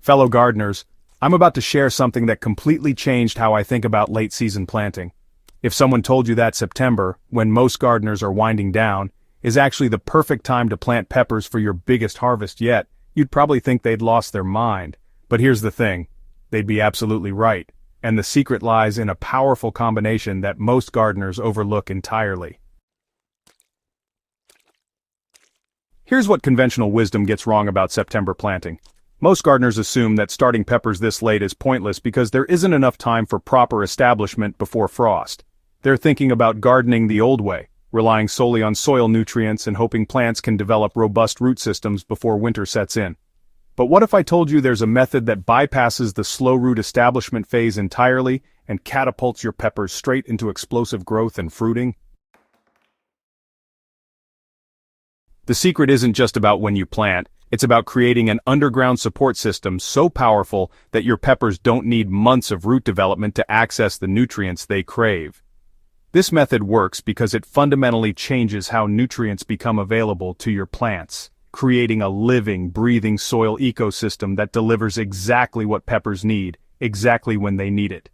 Fellow gardeners, I'm about to share something that completely changed how I think about late-season planting. If someone told you that September, when most gardeners are winding down, is actually the perfect time to plant peppers for your biggest harvest yet, you'd probably think they'd lost their mind. But here's the thing, they'd be absolutely right, and the secret lies in a powerful combination that most gardeners overlook entirely. Here's what conventional wisdom gets wrong about September planting. Most gardeners assume that starting peppers this late is pointless because there isn't enough time for proper establishment before frost. They're thinking about gardening the old way, relying solely on soil nutrients and hoping plants can develop robust root systems before winter sets in. But what if I told you there's a method that bypasses the slow root establishment phase entirely and catapults your peppers straight into explosive growth and fruiting? The secret isn't just about when you plant, it's about creating an underground support system so powerful that your peppers don't need months of root development to access the nutrients they crave. This method works because it fundamentally changes how nutrients become available to your plants, creating a living, breathing soil ecosystem that delivers exactly what peppers need, exactly when they need it.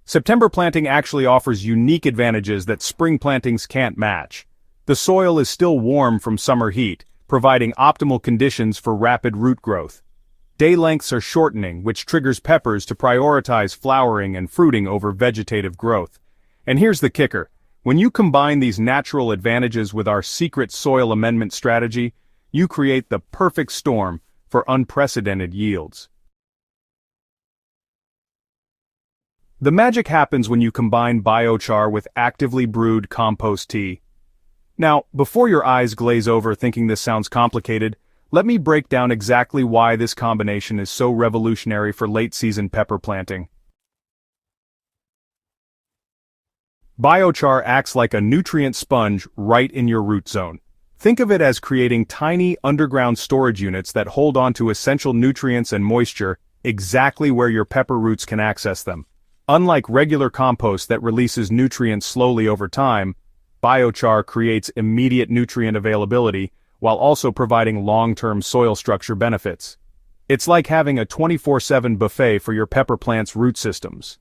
September planting actually offers unique advantages that spring plantings can't match. The soil is still warm from summer heat, providing optimal conditions for rapid root growth. Day lengths are shortening, which triggers peppers to prioritize flowering and fruiting over vegetative growth. And here's the kicker. When you combine these natural advantages with our secret soil amendment strategy, you create the perfect storm for unprecedented yields. The magic happens when you combine biochar with actively brewed compost tea. Now, before your eyes glaze over thinking this sounds complicated, let me break down exactly why this combination is so revolutionary for late-season pepper planting. Biochar acts like a nutrient sponge right in your root zone. Think of it as creating tiny underground storage units that hold onto essential nutrients and moisture exactly where your pepper roots can access them. Unlike regular compost that releases nutrients slowly over time, biochar creates immediate nutrient availability while also providing long-term soil structure benefits. It's like having a 24/7 buffet for your pepper plant's root systems.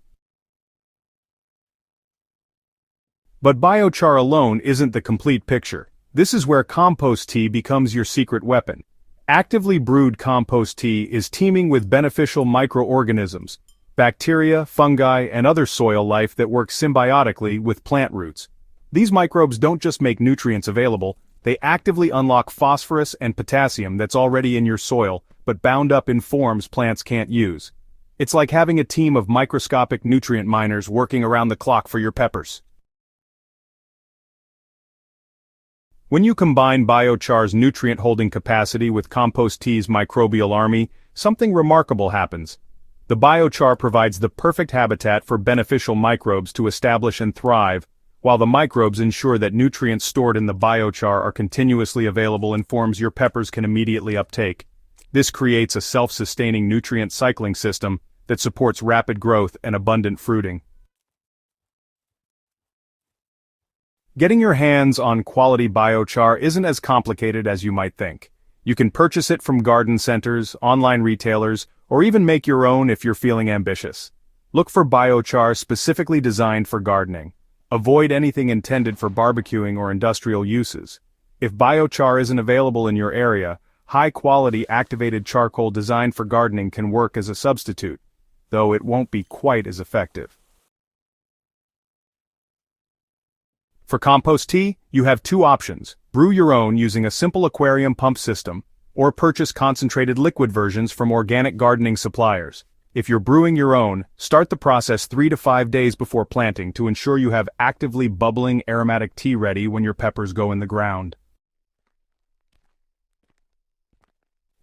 But biochar alone isn't the complete picture. This is where compost tea becomes your secret weapon. Actively brewed compost tea is teeming with beneficial microorganisms, bacteria, fungi, and other soil life that work symbiotically with plant roots. These microbes don't just make nutrients available, they actively unlock phosphorus and potassium that's already in your soil, but bound up in forms plants can't use. It's like having a team of microscopic nutrient miners working around the clock for your peppers. When you combine biochar's nutrient-holding capacity with compost tea's microbial army, something remarkable happens. The biochar provides the perfect habitat for beneficial microbes to establish and thrive, while the microbes ensure that nutrients stored in the biochar are continuously available in forms your peppers can immediately uptake. This creates a self-sustaining nutrient cycling system that supports rapid growth and abundant fruiting. Getting your hands on quality biochar isn't as complicated as you might think. You can purchase it from garden centers, online retailers, or even make your own if you're feeling ambitious. Look for biochar specifically designed for gardening. Avoid anything intended for barbecuing or industrial uses. If biochar isn't available in your area, high-quality activated charcoal designed for gardening can work as a substitute, though it won't be quite as effective. For compost tea, you have two options: brew your own using a simple aquarium pump system, or purchase concentrated liquid versions from organic gardening suppliers. If you're brewing your own, start the process 3 to 5 days before planting to ensure you have actively bubbling aromatic tea ready when your peppers go in the ground.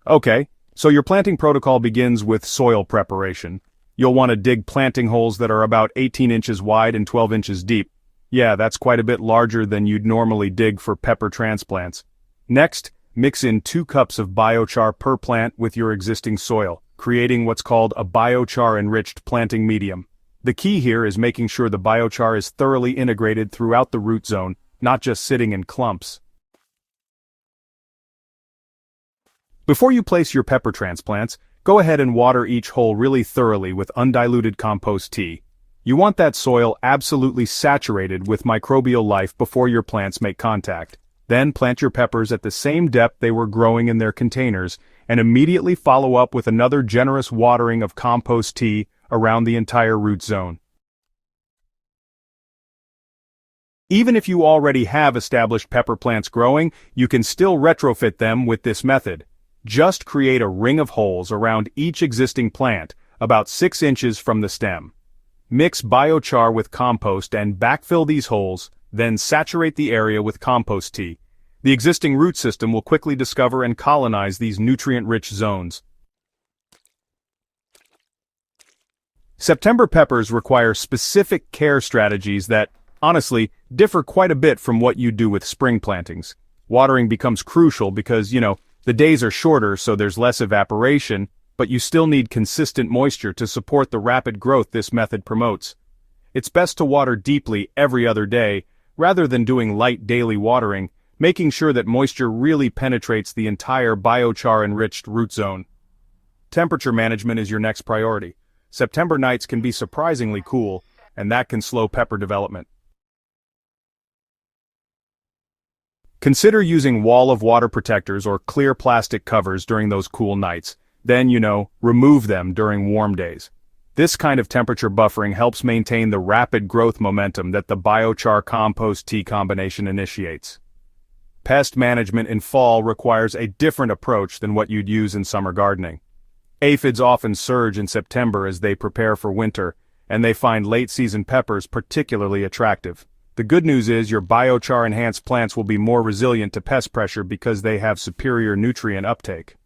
Okay, so your planting protocol begins with soil preparation. You'll want to dig planting holes that are about 18 inches wide and 12 inches deep. Yeah, that's quite a bit larger than you'd normally dig for pepper transplants. Next, mix in 2 cups of biochar per plant with your existing soil, creating what's called a biochar-enriched planting medium. The key here is making sure the biochar is thoroughly integrated throughout the root zone, not just sitting in clumps. Before you place your pepper transplants, go ahead and water each hole really thoroughly with undiluted compost tea. You want that soil absolutely saturated with microbial life before your plants make contact. Then plant your peppers at the same depth they were growing in their containers, and immediately follow up with another generous watering of compost tea around the entire root zone. Even if you already have established pepper plants growing, you can still retrofit them with this method. Just create a ring of holes around each existing plant, about 6 inches from the stem. Mix biochar with compost and backfill these holes, then saturate the area with compost tea. The existing root system will quickly discover and colonize these nutrient-rich zones. September peppers require specific care strategies that, honestly, differ quite a bit from what you do with spring plantings. Watering becomes crucial because, the days are shorter so there's less evaporation, but you still need consistent moisture to support the rapid growth this method promotes. It's best to water deeply every other day, rather than doing light daily watering, making sure that moisture really penetrates the entire biochar-enriched root zone. Temperature management is your next priority. September nights can be surprisingly cool, and that can slow pepper development. Consider using wall-of-water protectors or clear plastic covers during those cool nights. Then, remove them during warm days. This kind of temperature buffering helps maintain the rapid growth momentum that the biochar compost tea combination initiates. Pest management in fall requires a different approach than what you'd use in summer gardening. Aphids often surge in September as they prepare for winter, and they find late-season peppers particularly attractive. The good news is your biochar-enhanced plants will be more resilient to pest pressure because they have superior nutrient uptake.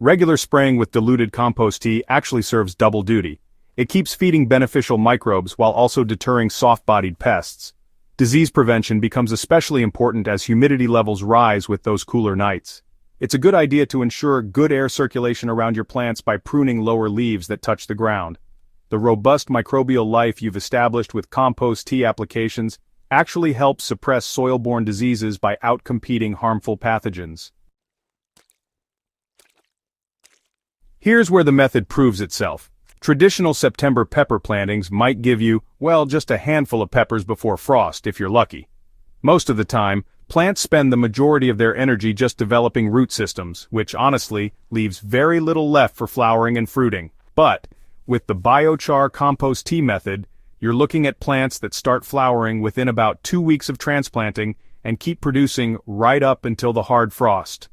Regular spraying with diluted compost tea actually serves double duty. It keeps feeding beneficial microbes while also deterring soft-bodied pests. Disease prevention becomes especially important as humidity levels rise with those cooler nights. It's a good idea to ensure good air circulation around your plants by pruning lower leaves that touch the ground. The robust microbial life you've established with compost tea applications actually helps suppress soil-borne diseases by outcompeting harmful pathogens. Here's where the method proves itself. Traditional September pepper plantings might give you, just a handful of peppers before frost if you're lucky. Most of the time, plants spend the majority of their energy just developing root systems, which honestly leaves very little left for flowering and fruiting. But with the biochar compost tea method, you're looking at plants that start flowering within about 2 weeks of transplanting and keep producing right up until the hard frost.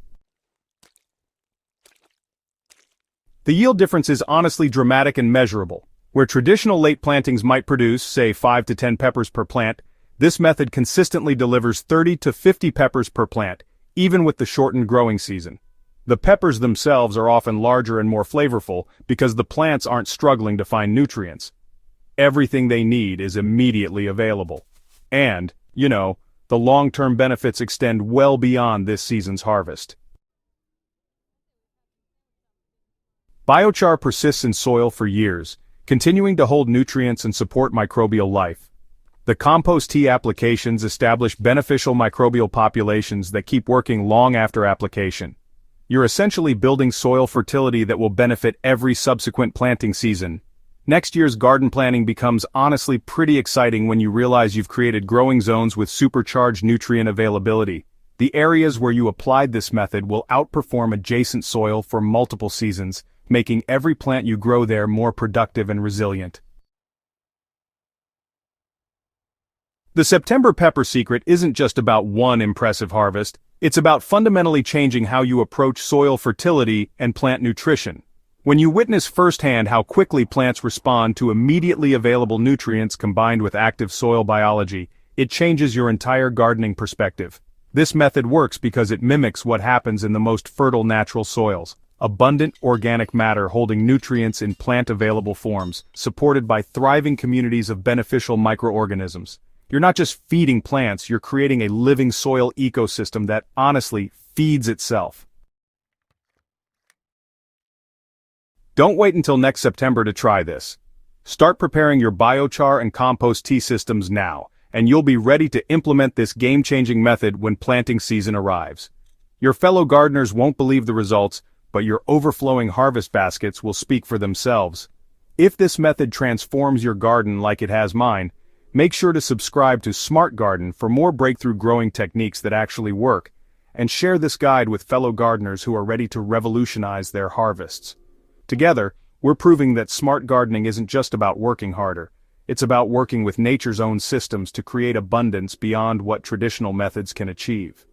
The yield difference is honestly dramatic and measurable. Where traditional late plantings might produce, say 5 to 10 peppers per plant, this method consistently delivers 30 to 50 peppers per plant, even with the shortened growing season. The peppers themselves are often larger and more flavorful because the plants aren't struggling to find nutrients. Everything they need is immediately available. And, the long-term benefits extend well beyond this season's harvest. Biochar persists in soil for years, continuing to hold nutrients and support microbial life. The compost tea applications establish beneficial microbial populations that keep working long after application. You're essentially building soil fertility that will benefit every subsequent planting season. Next year's garden planting becomes honestly pretty exciting when you realize you've created growing zones with supercharged nutrient availability. The areas where you applied this method will outperform adjacent soil for multiple seasons, making every plant you grow there more productive and resilient. The September pepper secret isn't just about one impressive harvest. It's about fundamentally changing how you approach soil fertility and plant nutrition. When you witness firsthand how quickly plants respond to immediately available nutrients combined with active soil biology, it changes your entire gardening perspective. This method works because it mimics what happens in the most fertile natural soils. Abundant organic matter holding nutrients in plant-available forms, supported by thriving communities of beneficial microorganisms. You're not just feeding plants, you're creating a living soil ecosystem that, honestly, feeds itself. Don't wait until next September to try this. Start preparing your biochar and compost tea systems now, and you'll be ready to implement this game-changing method when planting season arrives. Your fellow gardeners won't believe the results, but your overflowing harvest baskets will speak for themselves. If this method transforms your garden like it has mine, make sure to subscribe to Smart Garden for more breakthrough growing techniques that actually work, and share this guide with fellow gardeners who are ready to revolutionize their harvests. Together, we're proving that smart gardening isn't just about working harder, it's about working with nature's own systems to create abundance beyond what traditional methods can achieve.